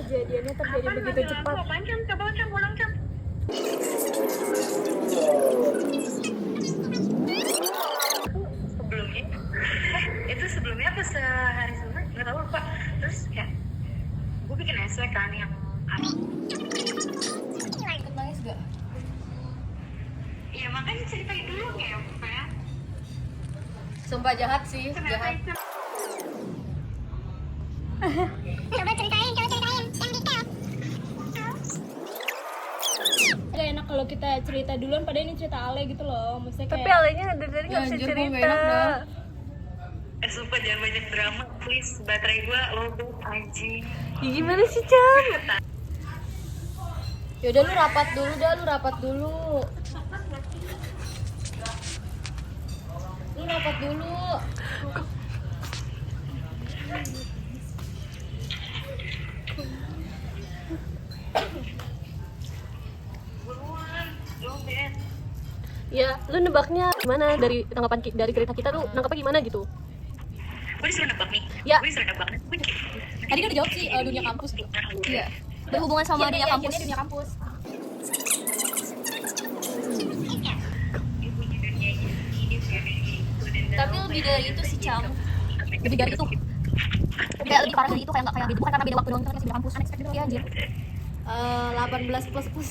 kejadiannya terjadi begitu cepat. Coba ulang Cam. Sebelumnya, itu sebelumnya apa sehari sebelumnya nggak tahu lupa. Terus ya, gue bikin SW kan yang Ikut nangis gak? iya makanya ceritain dulu ya, Pak. Sumpah jahat sih, jahat. Coba ceritain yang detail. Gak enak kalau kita cerita duluan, padahal ini cerita Ale gitu loh. Maksudnya kayak Tapi alenya dari tadi nggak bisa cerita. Sumpah jangan banyak drama, please. Baterai gue low anjing. Ya, gimana sih Cam? yaudah lu rapat dulu. Lu rapat dulu. Buruan, lo Ben. Ya, lu nebaknya gimana dari tanggapan dari cerita kita tuh nangkapnya gimana gitu? Gue disuruh nebak nih. Ya. Gue disuruh nebak. Tadi kan udah jawab sih dunia kampus gitu. Iya. Berhubungan sama dunia kampus. Dunia kampus. Tapi lebih dari itu sih Cam. Lebih dari itu. Lebih parah dari itu, kayak nggak kayak beda, bukan karena beda waktu doang, itu kan masih beda kampus. Unexpected ya anjir. 18 plus.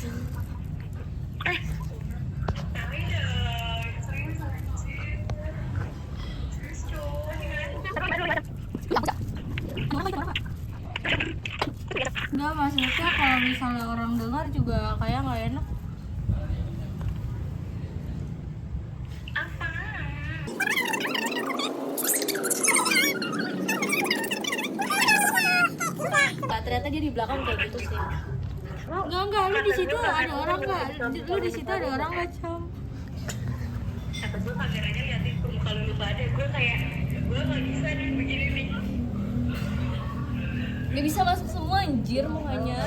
Enggak, maksudnya kalau misalnya orang dengar juga kayak nggak enak. Ternyata dia di belakang kayak gitu sih. Enggak, lu di situ ada orang enggak? Lu di situ ada orang enggak, Cam? Kata gue kameranya liatin ke muka lu pada. Gue kayak, gue nggak bisa nih begini nih. Gak bisa masuk semua anjir mukanya.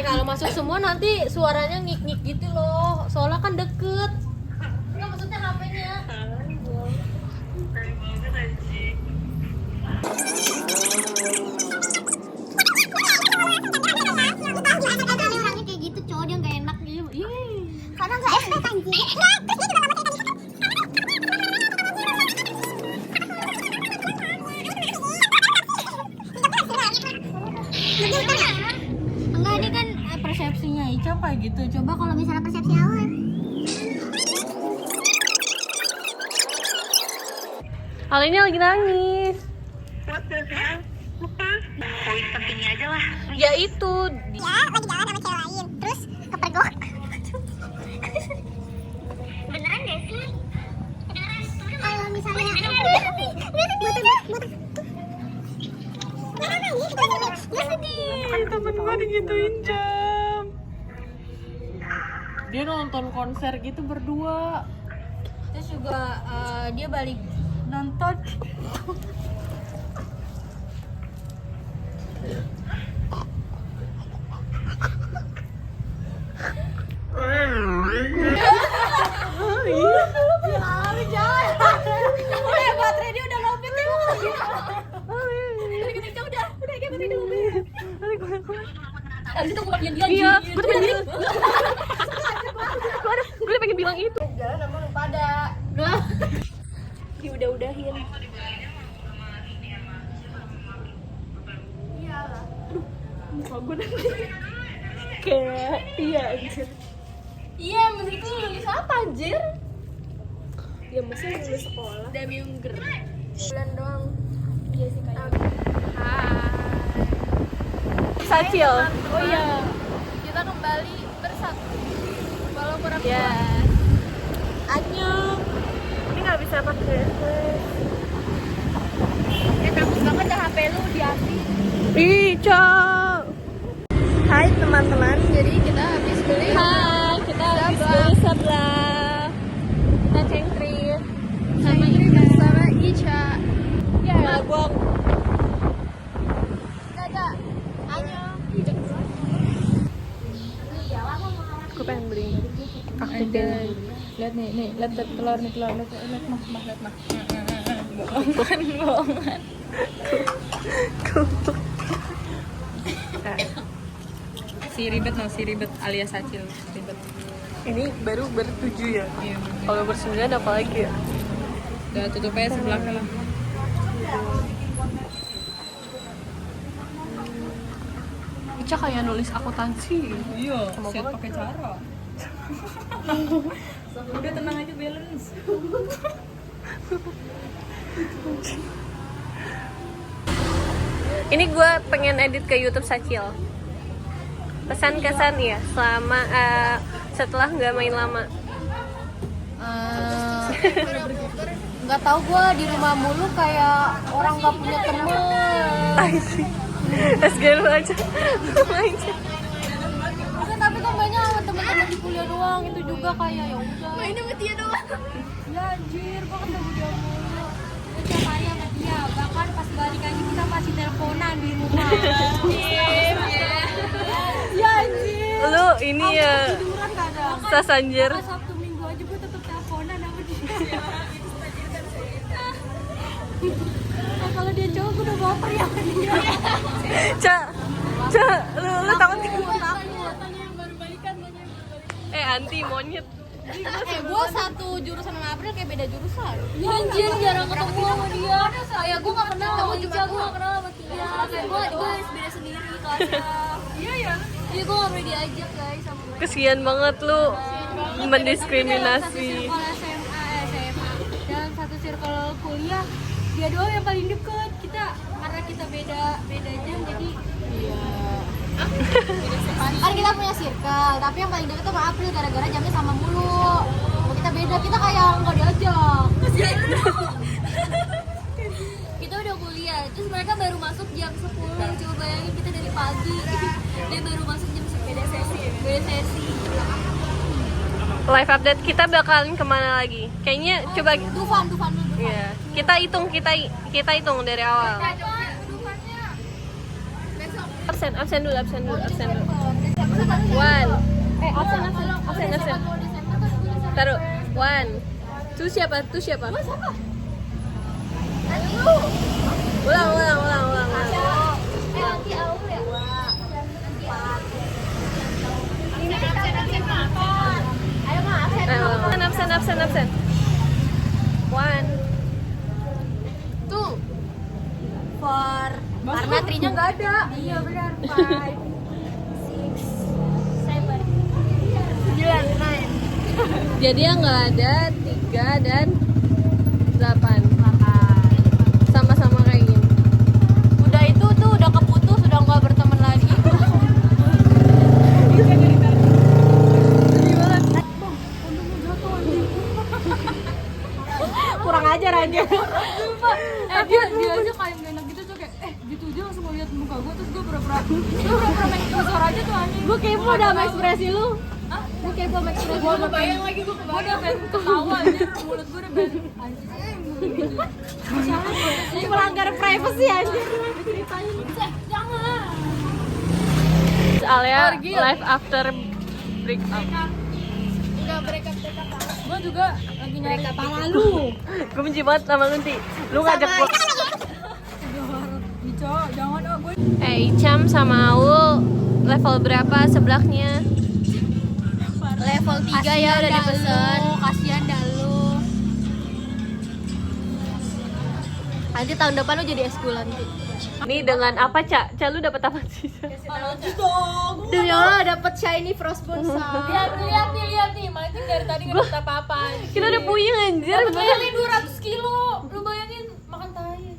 Kalau masuk semua nanti suaranya ngik-ngik gitu loh. Soalnya kan deket. Enggak, maksudnya HP-nya. Keren banget anjing. Kayak gitu cowok dia nggak enak gitu. Karena nggak expect anjing. Terus dia juga nggak Enggak, ini kan persepsinya Ica kayak gitu. Coba kalau misalnya persepsi awal. Alenya lagi nangis. What the hell? Poin pentingnya aja lah. Ya itu. Ya, lagi jalan sama cewek lain. Terus kepergok. Beneran deh sih? Kalau misalnya Temen gue digituin Cam. dia nonton konser gitu berdua. Terus juga dia balik nonton. Baterai dia udah lobet ya. Abis itu gue bagian dia. Iya, gue tuh pengen gue pengen bilang itu. Jalan sama lu pada. Diudah-udahin. Iyalah. Muka gue nanti kayak iya anjir. Iya, menurut lu lulus apa anjir? Ya masih lulus sekolah. Demi Unger. Bulan doang. Iya sih kayak. Sacil. Oh iya. Kita kembali bersatu. Walaupun aku Annyeong. Ini nggak bisa pakai refresh. takut banget dah HP lu diambil. Ica. Hai teman-teman, jadi Kita habis beli. hai kita habis beli sebelah kita cengkri sama Ica. ya gua Dadah. Annyeong. aku pengen beli aktifin. Lihat nih, lihat telur nih, lihat mah. Bohongan. Si ribet alias Acil ribet. Ini baru ber-7 ya? Iya. Kalau ber-9 apa lagi ya? Udah tutup aja sebelahnya lah. Ica kayak nulis akuntansi. Iya, set pakai cara. Udah tenang aja balance. Ini gue pengen edit ke YouTube Sacil. Pesan kesan ya selama setelah nggak main lama. Nggak tahu gue di rumah mulu kayak orang nggak punya temen. SG lu aja. Bukan, tapi kan banyak sama temen-temen di kuliah doang, itu juga kayak ya udah. Main sama dia doang. Ya anjir, gue ketemu dia mulu. Gue tiap hari sama dia, bahkan pas balik aja kita masih teleponan di rumah. Ya anjir. Lu ini ya Tiduran kadang. sasanjir. Pas Sabtu Minggu aja gue tetep teleponan sama dia. Nah, kalau dia cowok gue udah baper ya sama dia. Ca, lu takut Takut yang baru balikan. anti monyet. Gue satu jurusan sama April kayak beda jurusan. Ya anjir, jarang ketemu sama dia. Kayak gue gak kenal sama Ica, gue gak kenal sama Tia. Kayak gue beda sendiri kelasnya. Iya, gue gak boleh diajak guys sama mereka. Kesian banget lu mendiskriminasi. Satu circle SMA dan satu circle kuliah, dia doang yang paling deket. Kita karena kita beda jam jadi kan kita punya circle, tapi yang paling deket tuh sama April gara-gara jamnya sama mulu. Kalau kita beda, kita kayak nggak diajak. Kita udah kuliah, terus mereka baru masuk jam 10. Coba bayangin kita dari pagi, dia baru masuk jam 10. Beda sesi. Live update kita bakalan kemana lagi? Kayaknya coba Dufan dulu. ya. Kita hitung dari awal. Absen dulu. One. Absen. Taruh. One. Tuh siapa? Ulang. Nanti Aul ya? Absen. One. Tuh. For karena trinya nggak ada. Iya benar. 5, 6, 7, 9. Jadi yang nggak ada 3 dan 8. Sama-sama kayak gini. Udah itu tuh udah keputus, udah nggak berteman lagi. Kurang ajar aja. Dia aja kayak gak enak gitu tuh kayak gitu aja langsung ngeliat muka gue, terus gue pura-pura main suara aja tuh anjing. Gue kepo udah sama ekspresi lu. Gue kepo sama ekspresi. Gue kebayang lagi gue udah pengen ketawa aja, mulut gue udah pengen anjing gitu. Ini melanggar privacy anjir. Ceritain. Jangan. Alia live after break up. Enggak break up. Gue juga lagi nyari kepala lu. Gue benci banget sama lu nanti. Lu ngajak gue. Jangan gue. Icam sama Aul level berapa sebelahnya? Level 3 ya udah dipesen. Kasihan dah lu. Nanti tahun depan lu jadi eskul nanti. Ini dengan apa, Cak? Cak lu dapat apa sih? Tuh ya dapat shiny frostbone sa. Lihat nih, Martin dari tadi enggak dapat apa-apa. Kita udah puyeng anjir. Bayangin 200 kilo. Lu bayangin makan tai.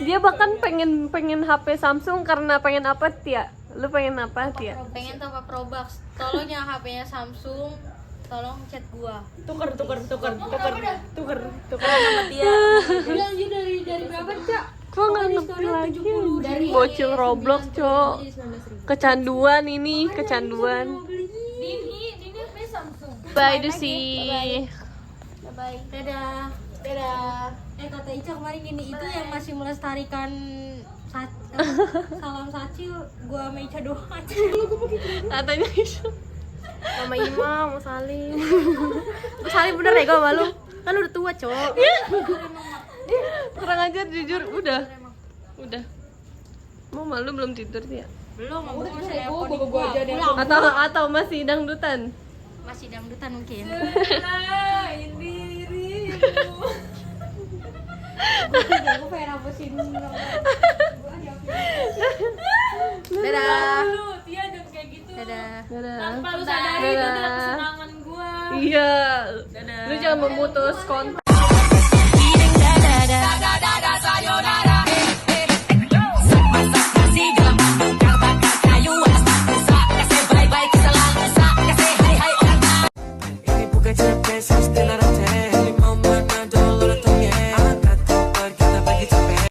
Dia bahkan pengen HP Samsung karena pengen apa, Tia? Lu pengen apa, Tia? Pengen Tova Pro Box. Tolong yang HP-nya Samsung, tolong chat gua. Tuker Sama dia. Dari berapa, Cak? Gua nggak ngerti lagi. Dari Bocil Roblox, Cok. Kecanduan ini. Dini HP Samsung. Bye, Dusi. Bye. Dadah. Kata Ica kemarin gini, itu yang masih melestarikan salam Sacil, gua sama Ica doang aja. Katanya itu. Sama Ima mau salim. Mau salim bener ya gua sama lu. Kan udah tua, Cok. Kurang ajar jujur, udah. Mama lu belum tidur ya? Belum, aku masih nelponin gua. Atau masih dangdutan? Masih dangdutan mungkin. Aku pengen hapusin. Dadah. Tia jangan kayak gitu. Dadah. Tanpa lu sadari itu adalah kesenangan gua. Iya. Lu jangan memutus kontak.